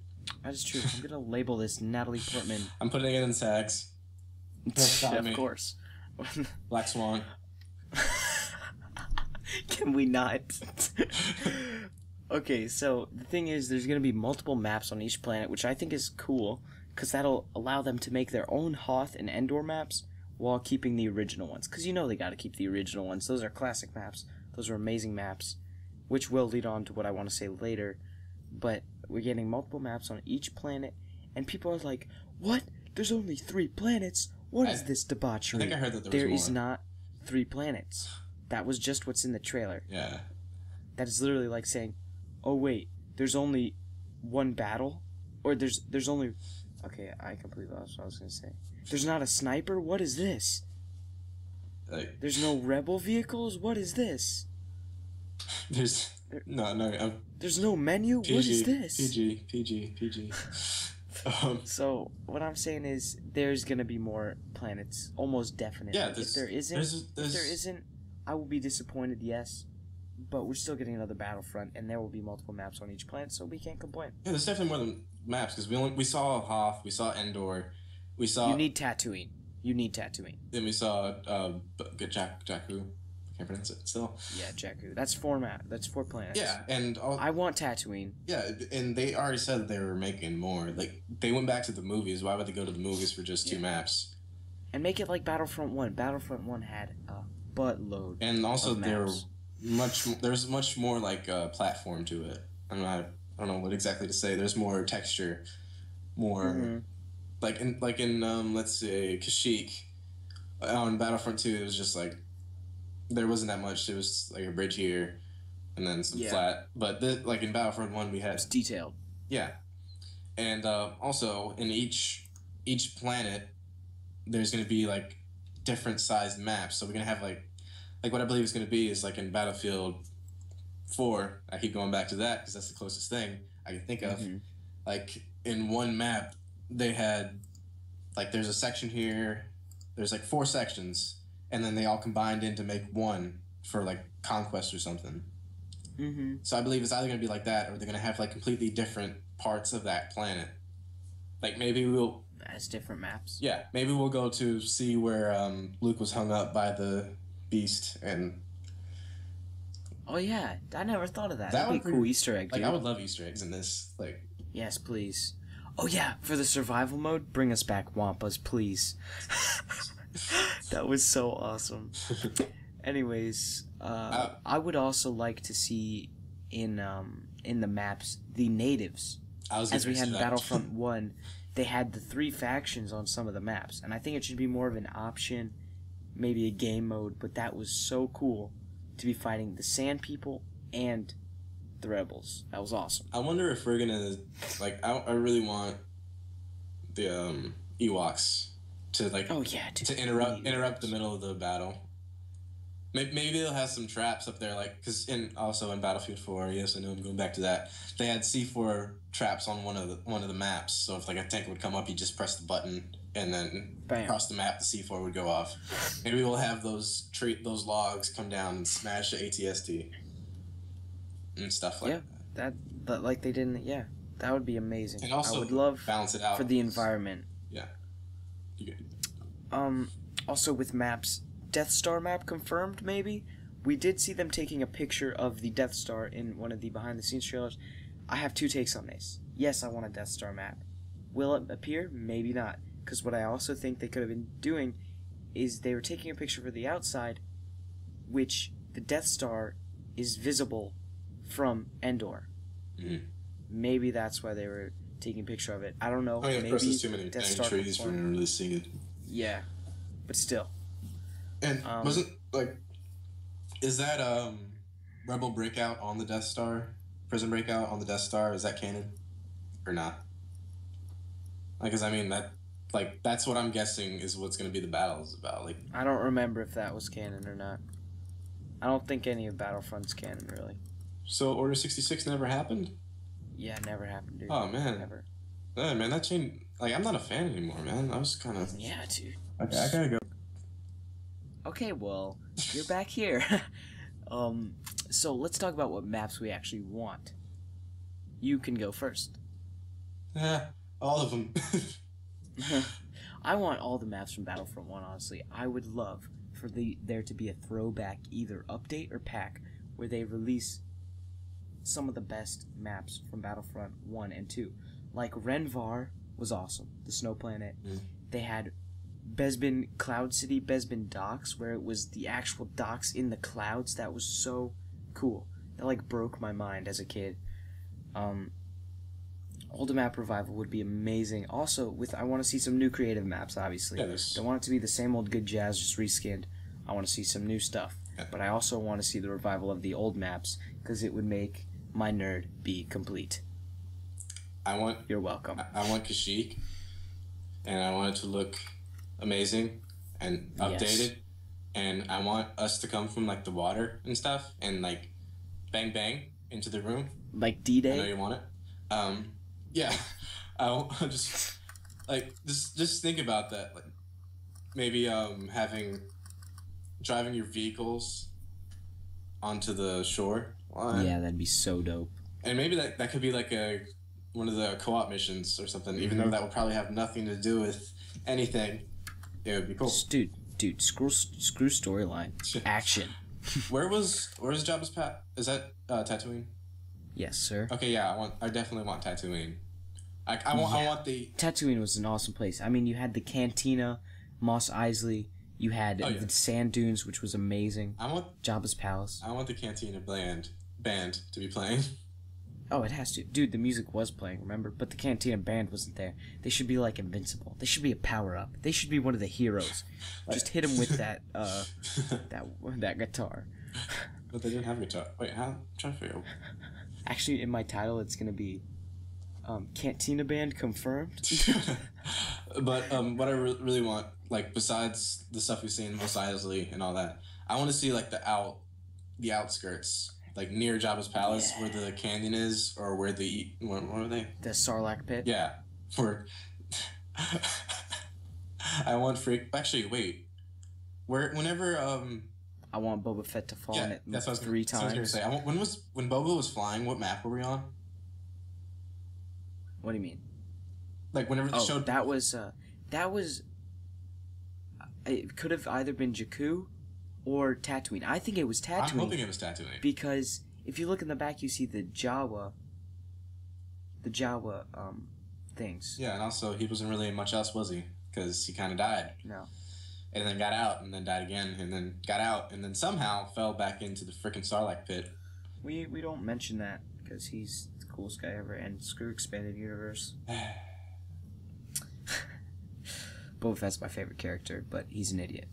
That is true. I'm going to label this Natalie Portman. I'm putting it in tags. Of course. Black Swan. Can we not? Okay, so the thing is, there's going to be multiple maps on each planet, which I think is cool, because that'll allow them to make their own Hoth and Endor maps while keeping the original ones. Because you know they got to keep the original ones. Those are classic maps. Those are amazing maps, which will lead on to what I want to say later. But we're getting multiple maps on each planet, and people are like, what? There's only 3 planets? What is this debauchery? I think I heard that there is not 3 planets. That was just what's in the trailer. Yeah. That is literally like saying, oh wait, there's only 1 battle? Or there's only... Okay, I completely lost what I was going to say. There's not a sniper? What is this? Like, there's no rebel vehicles? What is this? There's... No. There's no menu? PG, what is this? PG. So, what I'm saying is, there's going to be more planets. Almost definitely. Yeah, if there isn't, I will be disappointed, yes. But we're still getting another Battlefront, and there will be multiple maps on each planet, so we can't complain. Yeah, there's definitely more than maps, because we saw Hoth, we saw Endor, we saw... You need Tatooine. Then we saw Jakku. I can't pronounce it still. Yeah, Jakku. That's 4 That's 4 planets. Yeah, and... I want Tatooine. Yeah, and they already said that they were making more. Like, they went back to the movies. Why would they go to the movies for just 2 maps? And make it like Battlefront 1. Battlefront 1 had a buttload and also of maps. There's much more like platform to it. I don't know what exactly to say. There's more texture, more like in let's say Kashyyyk on Battlefront 2. It was just like there wasn't that much. It was like a bridge here, and then some flat. But like in Battlefront 1, we had it's detailed. Yeah, and also in each planet, there's gonna be like different sized maps. So we're gonna have like what I believe is going to be is like in Battlefield 4. I keep going back to that because that's the closest thing I can think of. Like in one map, they had like there's a section here. There's like 4 sections, and then they all combined in to make one for like Conquest or something. So I believe it's either going to be like that, or they're going to have like completely different parts of that planet. Like maybe we'll as different maps. Yeah, maybe we'll go to see where Luke was hung up by the Beast, and Oh yeah, I never thought of that. That That'd be a cool Easter egg, dude. Like, I would love Easter eggs in this. Like, yes, please. Oh yeah, for the survival mode, bring us back Wampas, please. That was so awesome. Anyways, I would also like to see in the maps the natives. As we had in Battlefront 1, they had the 3 factions on some of the maps, and I think it should be more of an option, maybe a game mode, but that was so cool to be fighting the Sand People and the Rebels. That was awesome. I wonder if we're gonna, like, I really want the Ewoks to, like, oh yeah, to interrupt the middle of the battle. Maybe they'll have some traps up there, like, because also in Battlefield 4, yes, I know I'm going back to that. They had C4 traps on one of the maps, so if like a tank would come up, you just press the button, and then across the map, the C4 would go off. Maybe we'll have those logs come down and smash the ATST and stuff like that. But like they didn't. Yeah, that would be amazing. And also I would love balance it out for the environment. Yeah. You good. Also with maps. Death Star map confirmed, maybe? We did see them taking a picture of the Death Star in one of the behind-the-scenes trailers. I have 2 takes on this. Yes, I want a Death Star map. Will it appear? Maybe not. Because what I also think they could have been doing is they were taking a picture for the outside, which the Death Star is visible from Endor. Mm-hmm. Maybe that's why they were taking a picture of it. I don't know. Oh yeah, maybe of course there's too many Death dang Star trees for really seeing it. Yeah, but still. And wasn't, like, is that Rebel Breakout on the Death Star? Prison Breakout on the Death Star? Is that canon? Or not? Like, because I mean, that's what I'm guessing is what's going to be the battle is about. Like, I don't remember if that was canon or not. I don't think any of Battlefront's canon, really. So Order 66 never happened? Yeah, never happened, dude. Oh, man. Never. Yeah, man, that changed. Like, I'm not a fan anymore, man. I was kind of... Yeah, dude. Okay, I gotta go. Okay, well, you're back here. So let's talk about what maps we actually want. You can go first. Yeah, all of them. I want all the maps from Battlefront 1, honestly. I would love for there to be a throwback, either update or pack, where they release some of the best maps from Battlefront 1 and 2. Like Renvar was awesome, the snow planet. They had Bespin Cloud City, Bespin Docks, where it was the actual docks in the clouds. That was so cool. That like broke my mind as a kid. Old map revival would be amazing. Also, I want to see some new creative maps. Obviously, don't want it to be the same old good jazz just reskinned. I want to see some new stuff. But I also want to see the revival of the old maps because it would make my nerd be complete. You're welcome. I want Kashyyyk, and I want it to look amazing and updated, and I want us to come from like the water and stuff and like bang bang into the room like D-Day. I know you want it. Yeah, I just like just think about that. Like maybe driving your vehicles onto the shore. Yeah, that'd be so dope. And maybe that could be like one of the co-op missions or something. Even though that would probably have nothing to do with anything. It would be cool. Dude, screw storyline. Action. Where's Jabba's Palace? Is that Tatooine? Yes, sir. Okay, yeah, I definitely want Tatooine. I want the Tatooine was an awesome place. I mean, you had the Cantina, Mos Eisley. You had the sand dunes, which was amazing. I want Jabba's Palace. I want the Cantina band to be playing. Oh, it has to. Dude, the music was playing, remember? But the Cantina band wasn't there. They should be like invincible. They should be a power-up. They should be one of the heroes. Just hit them with that that guitar. But they didn't have a guitar. Wait, how? I'm trying to figure out. Actually, in my title, it's going to be Cantina band confirmed. But what I really want, like, besides the stuff we've seen in Mos Eisley and all that, I want to see, like, the outskirts. Like near Jabba's Palace, where the canyon is, or where what are they? The Sarlacc pit. Yeah, where I want Actually, wait. Whenever I want Boba Fett to fall in it that's what 3 times. I was gonna say. When Boba was flying, what map were we on? What do you mean? Like whenever they showed that was it could have either been Jakku or Tatooine. I think it was Tatooine. I'm hoping it was Tatooine. Because if you look in the back, you see the Jawa things. Yeah, and also he wasn't really much else, was he? Because he kind of died. No. And then got out, and then died again, and then got out, and then somehow fell back into the freaking Sarlacc pit. We don't mention that because he's the coolest guy ever, and screw expanded universe. Both that's my favorite character, but he's an idiot.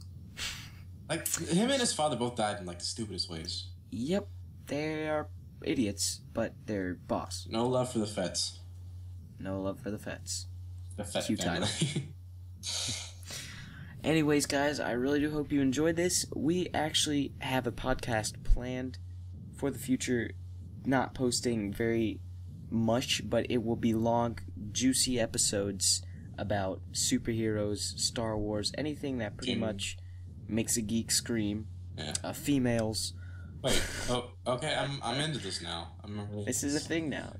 Like, him and his father both died in, like, the stupidest ways. Yep, they are idiots, but they're boss. No love for the Fets. No love for the Fets. The Fett Cute family. Anyways, guys, I really do hope you enjoyed this. We actually have a podcast planned for the future, not posting very much, but it will be long, juicy episodes about superheroes, Star Wars, anything that pretty much makes a geek scream. Yeah. Females. Wait. Oh, okay. I'm into this now. This is a thing now.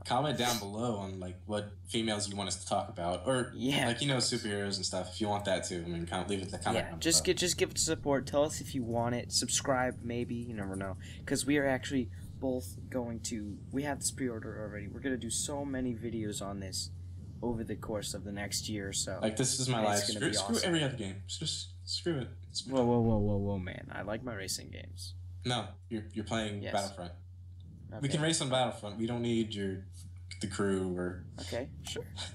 Comment down below on like what females you want us to talk about, or like superheroes and stuff. If you want that too, I mean, kind of leave it in the comment. Yeah, just give it support. Tell us if you want it. Subscribe, maybe. You never know, because we are actually both going to. We have this pre-order already. We're gonna do so many videos on this over the course of the next year or so. Like, this is my life. Screw every other game. Just screw it. Whoa, man! I like my racing games. No, you're playing Battlefront. Okay. We can race on Battlefront. We don't need the crew or. Okay,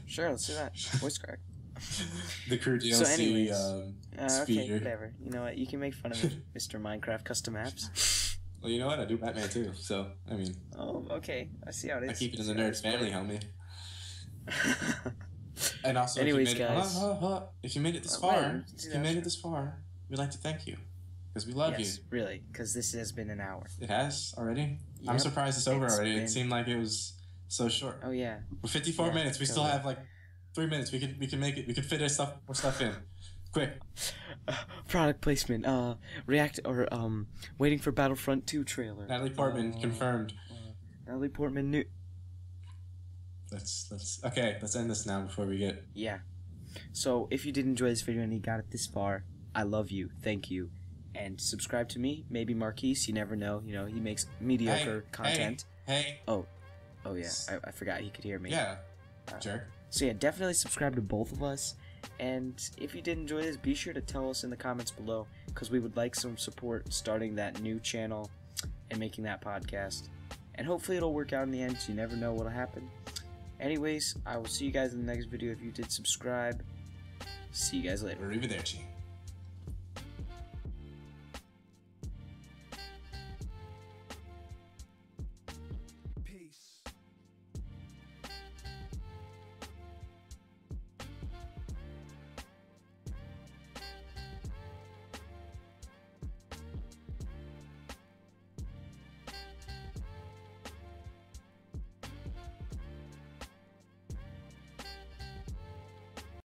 sure. Let's do that. Voice crack. The crew DLC. So anyways, speeder. okay, whatever. You know what? You can make fun of me, Mr. Minecraft Custom Apps. Well, you know what? I do Batman too. So I mean. Oh, okay. I see how it is. I keep it in the nerd family, homie. And also, anyways, if you made it this far, we'd like to thank you. Because we love you. Really, because this has been an hour. It has already? Yep, I'm surprised it's over already. It seemed like it was so short. Oh, yeah. We're 54 minutes. We still have like 3 minutes. We can make it. We can fit more stuff in. Quick. Product placement. Waiting for Battlefront 2 trailer. Natalie Portman confirmed. Natalie Portman new. Let's end this now before we get. Yeah. So if you did enjoy this video and you got it this far, I love you. Thank you. And subscribe to me, maybe Marquise, you never know. You know, he makes mediocre content. Hey. Oh yeah, I forgot he could hear me. Yeah, jerk. So yeah, definitely subscribe to both of us. And if you did enjoy this, be sure to tell us in the comments below, because we would like some support starting that new channel and making that podcast. And hopefully it'll work out in the end, so you never know what'll happen. Anyways, I will see you guys in the next video if you did subscribe. See you guys later. Arrivederci.